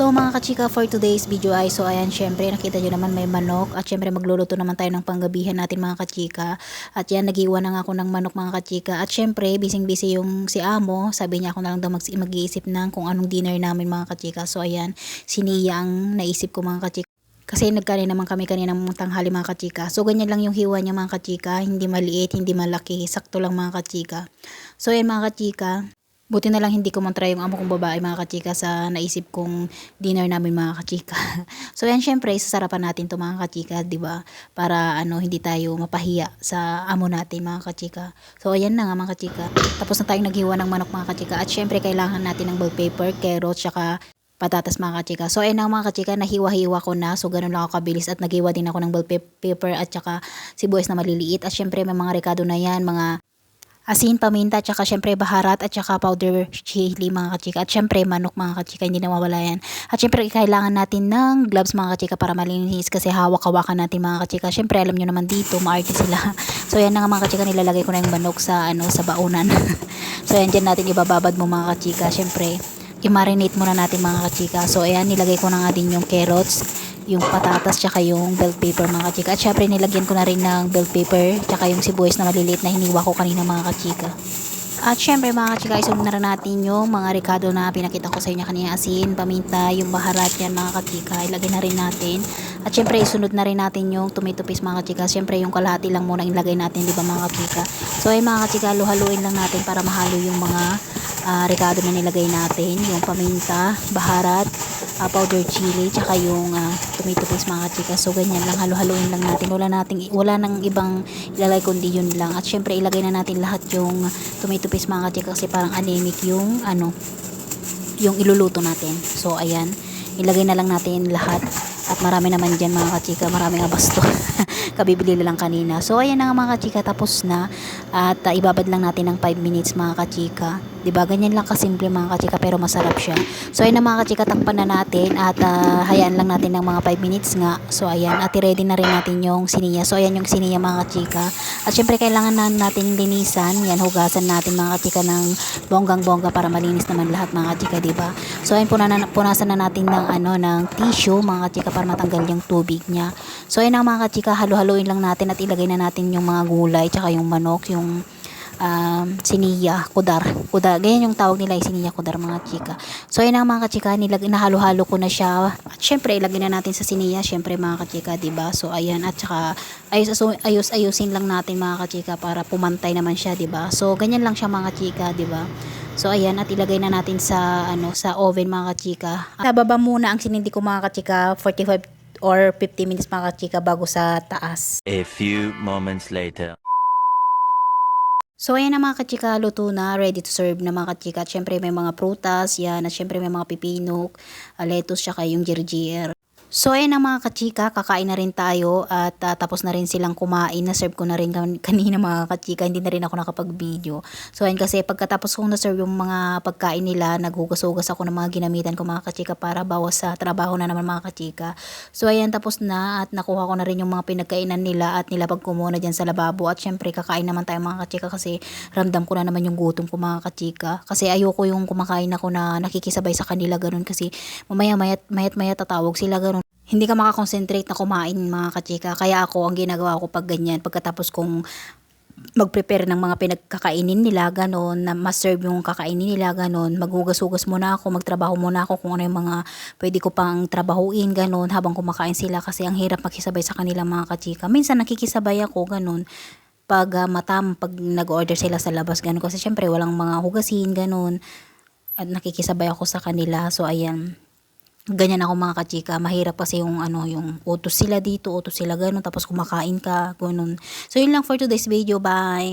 Hello mga kachika, for today's video ay so ayan, syempre nakita nyo naman may manok at syempre magluluto naman tayo ng panggabihan natin mga kachika. At yan, nag-iwan na nga ako ng manok mga kachika. At syempre busy yung si amo, sabi niya ako na lang daw mag-iisip ng kung anong dinner namin mga kachika. So ayan, siniya ang naisip ko mga kachika. Kasi nagkanin naman kami kaninang tanghali mga kachika. So ganyan lang yung hiwa niya mga kachika, hindi maliit, hindi malaki, sakto lang mga kachika. So ayan mga kachika, buti na lang hindi ko mantra yung amo kong babae mga kachika sa naisip kong dinner namin mga kachika. So yan, syempre sasarapan natin to mga kachika, 'di ba? Para hindi tayo mapahiya sa amo natin mga kachika. So ayan na nga mga kachika. Tapos na tayong naghiwa ng manok mga kachika at syempre kailangan natin ng bell pepper, carrots, tsaka patatas mga kachika. So ayun na mga kachika, nahiwa-hiwa ko na. So ganun lang ako kabilis at naghiwa din ako ng bell pepper at tsaka sibuyas na maliliit. At syempre may mga rekado na yan, mga asin, paminta, at saka syempre baharat, at saka powder chili mga kachika. At syempre manok mga kachika, hindi nawawala yan. At syempre kailangan natin ng gloves mga kachika para malinis kasi hawak-hawakan natin mga kachika. Syempre alam nyo naman dito, maarte sila. So yan na nga mga kachika, nilalagay ko na yung manok sa sa baunan. So yan, dyan natin ibababad mo mga kachika. Syempre i-marinate muna natin mga kachika. So ayan, nilagay ko na nga din yung carrots, yung patatas, tsaka yung bell pepper mga kachika. At syempre nilagyan ko na rin ng bell pepper tsaka yung sibuyas na maliliit na hiniwa ko kanina mga kachika. At syempre mga kachika, isunod na rin natin yung mga rekado na pinakita ko sa inyo kanina, asin, paminta, yung baharat, yan mga kachika, ilagay na rin natin. At syempre isunod na rin natin yung tomato paste mga kachika. Syempre yung kalahati lang muna ilagay natin, di ba mga kachika? So ay mga kachika, haluin lang natin para mahalo yung mga rekado na nilagay natin, yung paminta, baharat, powder chili, tsaka yung tomato paste mga kachika. So ganyan lang, halo-haloin lang natin, wala nang ibang ilalagay kundi yun lang. At syempre ilagay na natin lahat yung tomato paste mga kachika kasi parang anemic yung yung iluluto natin. So ayan, ilagay na lang natin lahat. At marami naman dyan mga kachika, maraming abasto. Kabibili lang kanina. So ayan na nga mga kachika, tapos na. At ibabad lang natin ng 5 minutes mga kachika. Diba? Ganyan lang kasimple mga kachika, pero masarap siya. So ayan na mga kachika, takpan na natin at hayaan lang natin ng mga 5 minutes nga. So ayan, at i-ready na rin natin yung siniya. So ayan yung siniya mga kachika. At syempre kailangan na natin linisan. Yan, hugasan natin mga kachika ng bonggang-bongga para malinis naman lahat mga kachika, diba? So ayan, punasan na natin ng ng tissue mga kachika para matanggal yung tubig niya. So ayan na mga kachika, halo-haloin lang natin at ilagay na natin yung mga gulay tsaka yung manok, yung siniya, kudar, ganyan yung tawag nila, siniya, kudar mga chika. So ayun ang mga kachika, nahalo-halo ko na siya. At syempre ilagay na natin sa siniya, syempre mga kachika, diba? So ayan, at saka ayusin lang natin mga kachika para pumantay naman siya, diba? So ganyan lang siya mga chika, diba? So ayan, at ilagay na natin sa sa oven mga kachika. Nababa muna ang sinindi ko mga kachika, 45 or 50 minutes mga kachika bago sa taas. A few moments later. So ayan na mga kachika, luto na, ready to serve na mga kachika. At syempre may mga prutas, yan, at syempre may mga pipino, lettuce, tsaka yung gergier. So ayan na mga kachika, kakain na rin tayo at tapos na rin silang kumain. Na-serve ko na rin kanina mga kachika, hindi na rin ako nakapag-video. So ayan, kasi pagkatapos kong na-serve yung mga pagkain nila, naghugas-hugas ako ng mga ginamitan ko mga kachika para bawas sa trabaho na naman mga kachika. So ayan, tapos na at nakuha ko na rin yung mga pinagkainan nila at nilabag ko muna dyan sa lababo. At syempre kakain naman tayo mga kachika kasi ramdam ko na naman yung gutom ko mga kachika. Kasi ayoko yung kumakain ako na nakikisabay sa kanila ganun, kasi mamaya mayat tatawag sila ganun. Hindi ka makakonsentrate na kumain mga kachika. Kaya ako, ang ginagawa ko pag ganyan, pagkatapos kong mag-prepare ng mga pinagkakainin nila, ganon, na ma-serve yung kakainin nila, ganon, maghugas-hugas muna ako, magtrabaho muna ako kung ano yung mga pwede ko pang trabahuin, ganon, habang kumakain sila, kasi ang hirap makisabay sa kanila mga kachika. Minsan nakikisabay ako, ganon, pag pag nag-order sila sa labas, ganon, kasi syempre walang mga hugasin, ganon, at nakikisabay ako sa kanila. So ayan, ganyan ako mga kachika, mahirap kasi yung yung utos sila dito, utos sila ganun, tapos kumakain ka, ganun. So yun lang for today's video, bye!